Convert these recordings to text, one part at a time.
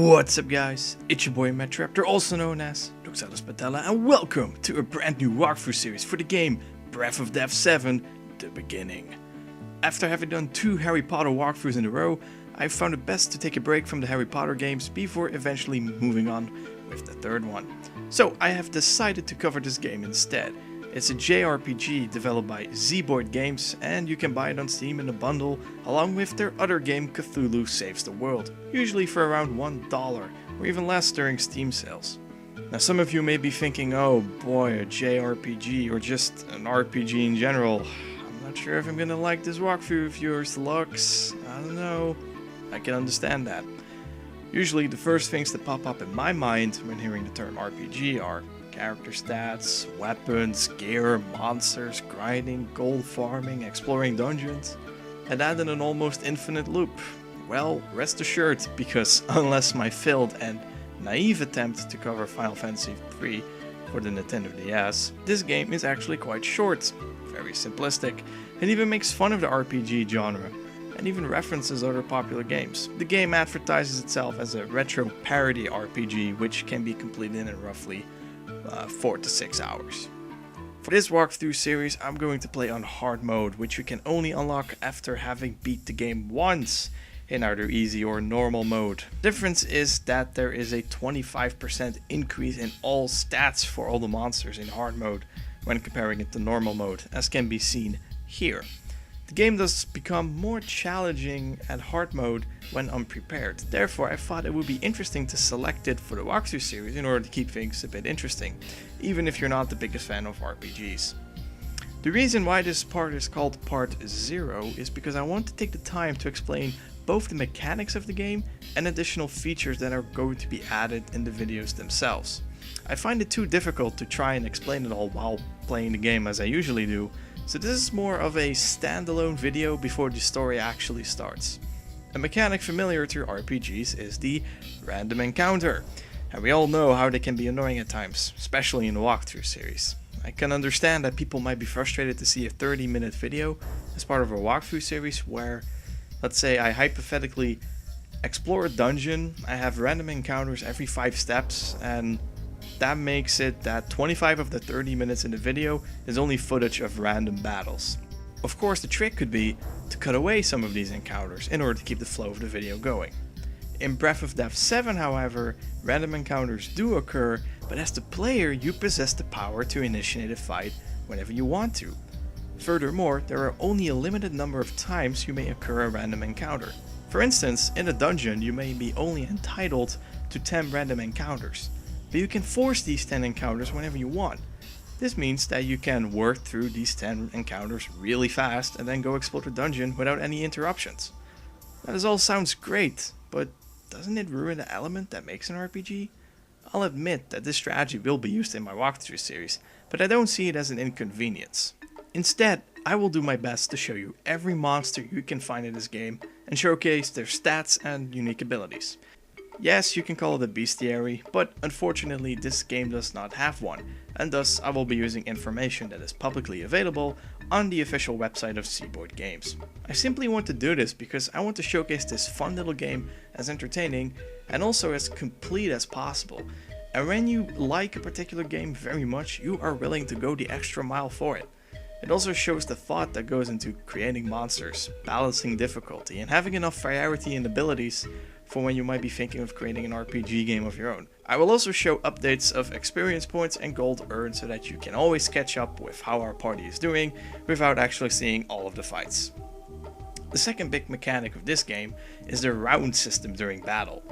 What's up guys, it's your boy Metraptor, also known as Doxalis Patella, and welcome to a brand new walkthrough series for the game Breath of Death VII, The Beginning. After having done 2 Harry Potter walkthroughs in a row, I found it best to take a break from the Harry Potter games before eventually moving on with the third one. So I have decided to cover this game instead. It's a JRPG developed by Z-Board Games, and you can buy it on Steam in a bundle along with their other game Cthulhu Saves the World, usually for around $1 or even less during Steam sales. Now some of you may be thinking, oh boy, a JRPG or just an RPG in general. I'm not sure if I'm gonna like this walkthrough of yours, Lux. I don't know. I can understand that. Usually the first things that pop up in my mind when hearing the term RPG are character stats, weapons, gear, monsters, grinding, gold farming, exploring dungeons, and that in an almost infinite loop. Well, rest assured, because unless my failed and naive attempt to cover Final Fantasy III for the Nintendo DS, this game is actually quite short, very simplistic, and even makes fun of the RPG genre, and even references other popular games. The game advertises itself as a retro parody RPG, which can be completed in roughly 4 to 6 hours. For this walkthrough series, I'm going to play on hard mode, which you can only unlock after having beat the game once in either easy or normal mode. The difference is that there is a 25% increase in all stats for all the monsters in hard mode when comparing it to normal mode, as can be seen here. The game does become more challenging at hard mode when unprepared, therefore I thought it would be interesting to select it for the walkthrough series in order to keep things a bit interesting, even if you're not the biggest fan of RPGs. The reason why this part is called Part 0 is because I want to take the time to explain both the mechanics of the game and additional features that are going to be added in the videos themselves. I find it too difficult to try and explain it all while playing the game as I usually do, so this is more of a standalone video before the story actually starts. A mechanic familiar to RPGs is the random encounter, and we all know how they can be annoying at times, especially in the walkthrough series. I can understand that people might be frustrated to see a 30-minute video as part of a walkthrough series where, let's say I hypothetically explore a dungeon, I have random encounters every 5 steps, and that makes it that 25 of the 30 minutes in the video is only footage of random battles. Of course, the trick could be to cut away some of these encounters in order to keep the flow of the video going. In Breath of Death VII, however, random encounters do occur, but as the player you possess the power to initiate a fight whenever you want to. Furthermore, there are only a limited number of times you may occur a random encounter. For instance, in a dungeon you may be only entitled to 10 random encounters, but you can force these 10 encounters whenever you want. This means that you can work through these 10 encounters really fast and then go explore the dungeon without any interruptions. Now, this all sounds great, but doesn't it ruin the element that makes an RPG? I'll admit that this strategy will be used in my walkthrough series, but I don't see it as an inconvenience. Instead, I will do my best to show you every monster you can find in this game and showcase their stats and unique abilities. Yes, you can call it a bestiary, but unfortunately this game does not have one, and thus I will be using information that is publicly available on the official website of Z-Board Games. I simply want to do this because I want to showcase this fun little game as entertaining and also as complete as possible. And when you like a particular game very much, you are willing to go the extra mile for it. It also shows the thought that goes into creating monsters, balancing difficulty, and having enough variety in abilities for when you might be thinking of creating an RPG game of your own. I will also show updates of experience points and gold earned so that you can always catch up with how our party is doing without actually seeing all of the fights. The second big mechanic of this game is the round system during battle.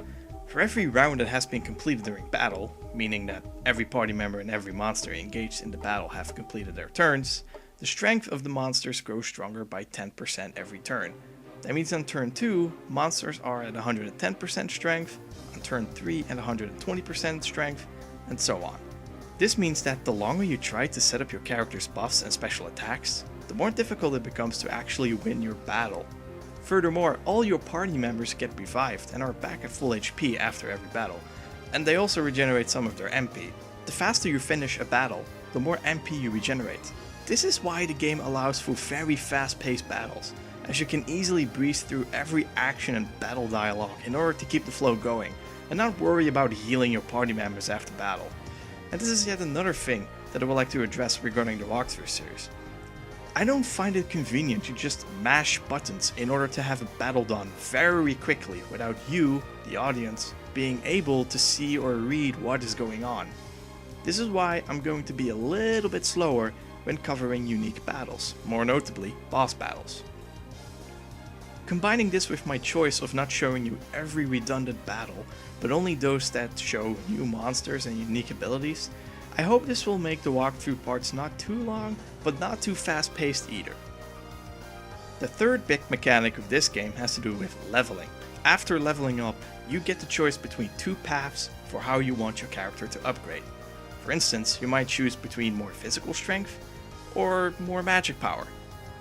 For every round that has been completed during battle, meaning that every party member and every monster engaged in the battle have completed their turns, the strength of the monsters grows stronger by 10% every turn. That means on turn 2, monsters are at 110% strength, on turn 3 at 120% strength, and so on. This means that the longer you try to set up your character's buffs and special attacks, the more difficult it becomes to actually win your battle. Furthermore, all your party members get revived and are back at full HP after every battle, and they also regenerate some of their MP. The faster you finish a battle, the more MP you regenerate. This is why the game allows for very fast-paced battles, as you can easily breeze through every action and battle dialogue in order to keep the flow going, and not worry about healing your party members after battle. And this is yet another thing that I would like to address regarding the walkthrough series. I don't find it convenient to just mash buttons in order to have a battle done very quickly without you, the audience, being able to see or read what is going on. This is why I'm going to be a little bit slower when covering unique battles, more notably boss battles. Combining this with my choice of not showing you every redundant battle, but only those that show new monsters and unique abilities, I hope this will make the walkthrough parts not too long, but not too fast paced either. The third big mechanic of this game has to do with leveling. After leveling up, you get the choice between two paths for how you want your character to upgrade. For instance, you might choose between more physical strength or more magic power.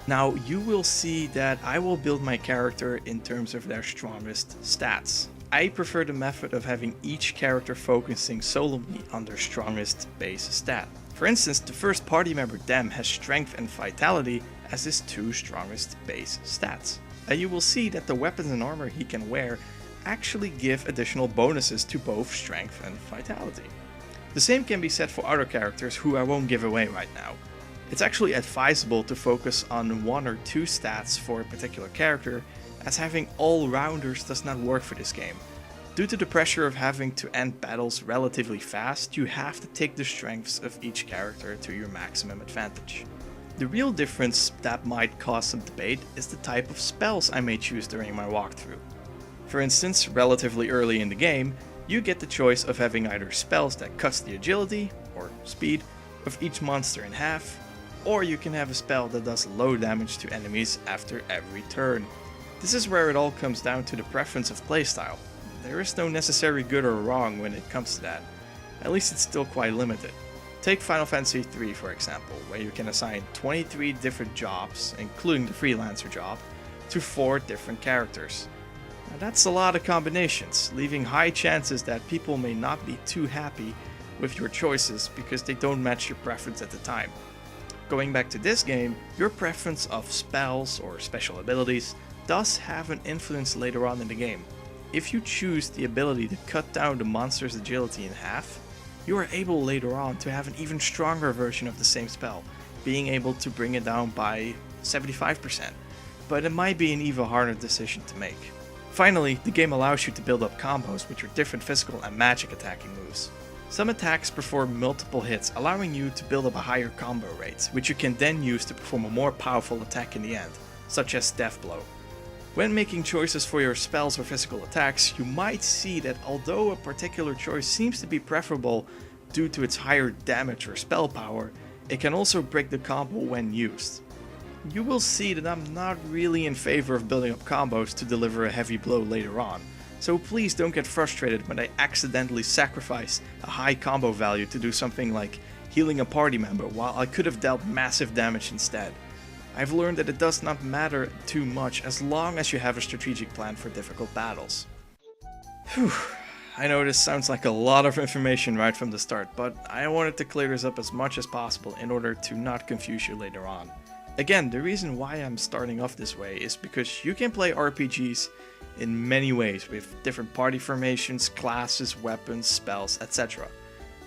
Now you will see that I will build my character in terms of their strongest stats. I prefer the method of having each character focusing solely on their strongest base stat. For instance, the first party member Dem has strength and vitality as his two strongest base stats. And you will see that the weapons and armor he can wear actually give additional bonuses to both strength and vitality. The same can be said for other characters who I won't give away right now. It's actually advisable to focus on one or two stats for a particular character, as having all-rounders does not work for this game. Due to the pressure of having to end battles relatively fast, you have to take the strengths of each character to your maximum advantage. The real difference that might cause some debate is the type of spells I may choose during my walkthrough. For instance, relatively early in the game, you get the choice of having either spells that cuts the agility, or speed, of each monster in half, or you can have a spell that does low damage to enemies after every turn. This is where it all comes down to the preference of playstyle. There is no necessary good or wrong when it comes to that. At least it's still quite limited. Take Final Fantasy III for example, where you can assign 23 different jobs, including the freelancer job, to 4 different characters. Now that's a lot of combinations, leaving high chances that people may not be too happy with your choices because they don't match your preference at the time. Going back to this game, your preference of spells or special abilities does have an influence later on in the game. If you choose the ability to cut down the monster's agility in half, you are able later on to have an even stronger version of the same spell, being able to bring it down by 75%, but it might be an even harder decision to make. Finally, the game allows you to build up combos with your different physical and magic attacking moves. Some attacks perform multiple hits, allowing you to build up a higher combo rate, which you can then use to perform a more powerful attack in the end, such as Death Blow. When making choices for your spells or physical attacks, you might see that although a particular choice seems to be preferable due to its higher damage or spell power, it can also break the combo when used. You will see that I'm not really in favor of building up combos to deliver a heavy blow later on, so please don't get frustrated when I accidentally sacrifice a high combo value to do something like healing a party member while I could have dealt massive damage instead. I've learned that it does not matter too much as long as you have a strategic plan for difficult battles. Whew, I know this sounds like a lot of information right from the start, but I wanted to clear this up as much as possible in order to not confuse you later on. Again, the reason why I'm starting off this way is because you can play RPGs in many ways with different party formations, classes, weapons, spells, etc.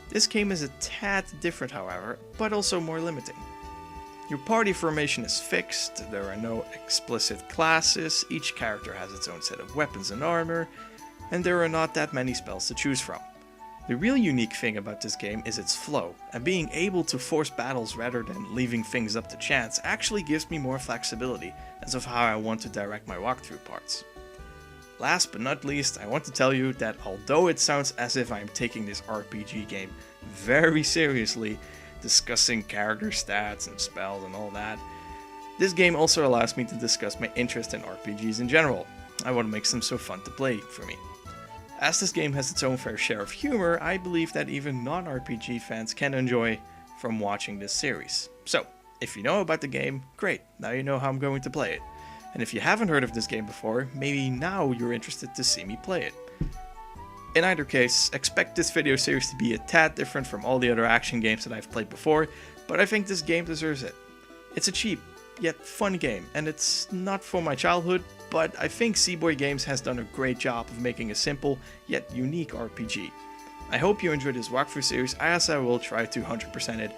This game is a tad different however, but also more limiting. Your party formation is fixed, there are no explicit classes, each character has its own set of weapons and armor, and there are not that many spells to choose from. The real unique thing about this game is its flow, and being able to force battles rather than leaving things up to chance actually gives me more flexibility as of how I want to direct my walkthrough parts. Last but not least, I want to tell you that although it sounds as if I'm taking this RPG game very seriously, discussing character stats and spells and all that, this game also allows me to discuss my interest in RPGs in general. I want to make them so fun to play for me. As this game has its own fair share of humor, I believe that even non-RPG fans can enjoy from watching this series. So, if you know about the game, great, now you know how I'm going to play it. And if you haven't heard of this game before, maybe now you're interested to see me play it. In either case, expect this video series to be a tad different from all the other action games that I've played before, but I think this game deserves it. It's a cheap, yet fun game, and it's not from my childhood, but I think Seaboy Games has done a great job of making a simple yet unique RPG. I hope you enjoyed this walkthrough series, as I will try to 100% it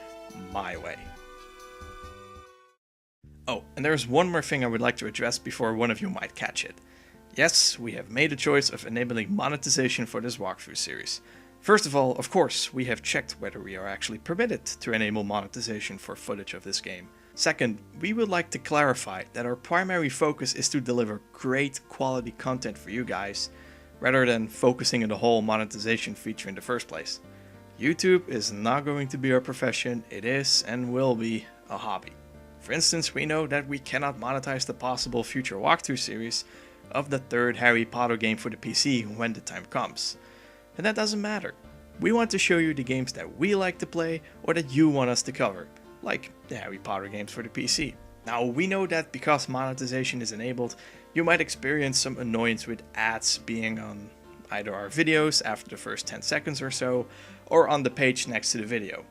my way. Oh, and there's one more thing I would like to address before one of you might catch it. Yes, we have made a choice of enabling monetization for this walkthrough series. First of all, of course, we have checked whether we are actually permitted to enable monetization for footage of this game. Second, we would like to clarify that our primary focus is to deliver great quality content for you guys, rather than focusing on the whole monetization feature in the first place. YouTube is not going to be our profession, it is and will be a hobby. For instance, we know that we cannot monetize the possible future walkthrough series of the third Harry Potter game for the PC when the time comes. And that doesn't matter. We want to show you the games that we like to play or that you want us to cover, like the Harry Potter games for the PC. Now, we know that because monetization is enabled, you might experience some annoyance with ads being on either our videos after the first 10 seconds or so, or on the page next to the video.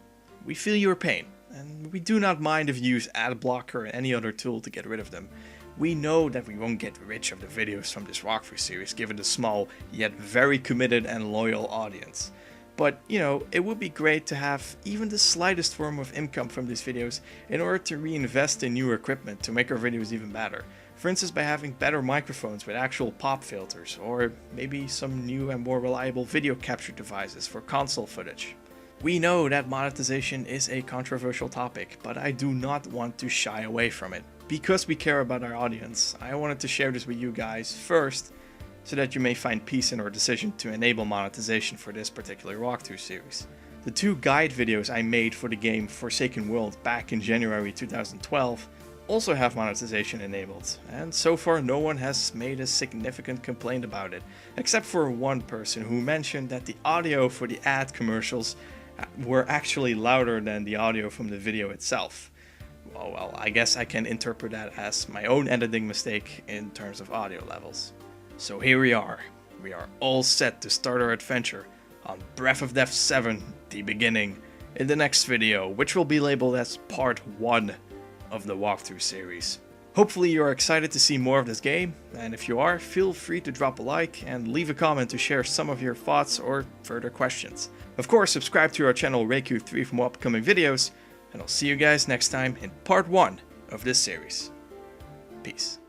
We feel your pain, and we do not mind if you use ad blocker or any other tool to get rid of them. We know that we won't get rich of the videos from this walkthrough series given the small yet very committed and loyal audience. But, you know, it would be great to have even the slightest form of income from these videos in order to reinvest in new equipment to make our videos even better. For instance, by having better microphones with actual pop filters, or maybe some new and more reliable video capture devices for console footage. We know that monetization is a controversial topic, but I do not want to shy away from it. Because we care about our audience, I wanted to share this with you guys first, so that you may find peace in our decision to enable monetization for this particular walkthrough series. The two guide videos I made for the game Forsaken World back in January 2012 also have monetization enabled, and so far no one has made a significant complaint about it, except for one person who mentioned that the audio for the ad commercials were actually louder than the audio from the video itself. Well, I guess I can interpret that as my own editing mistake in terms of audio levels. So here we are all set to start our adventure on Breath of Death VII, The Beginning, in the next video, which will be labeled as part 1 of the walkthrough series. Hopefully you're excited to see more of this game, and if you are, feel free to drop a like and leave a comment to share some of your thoughts or further questions. Of course, subscribe to our channel Reiku3 for more upcoming videos, and I'll see you guys next time in part 1 of this series. Peace.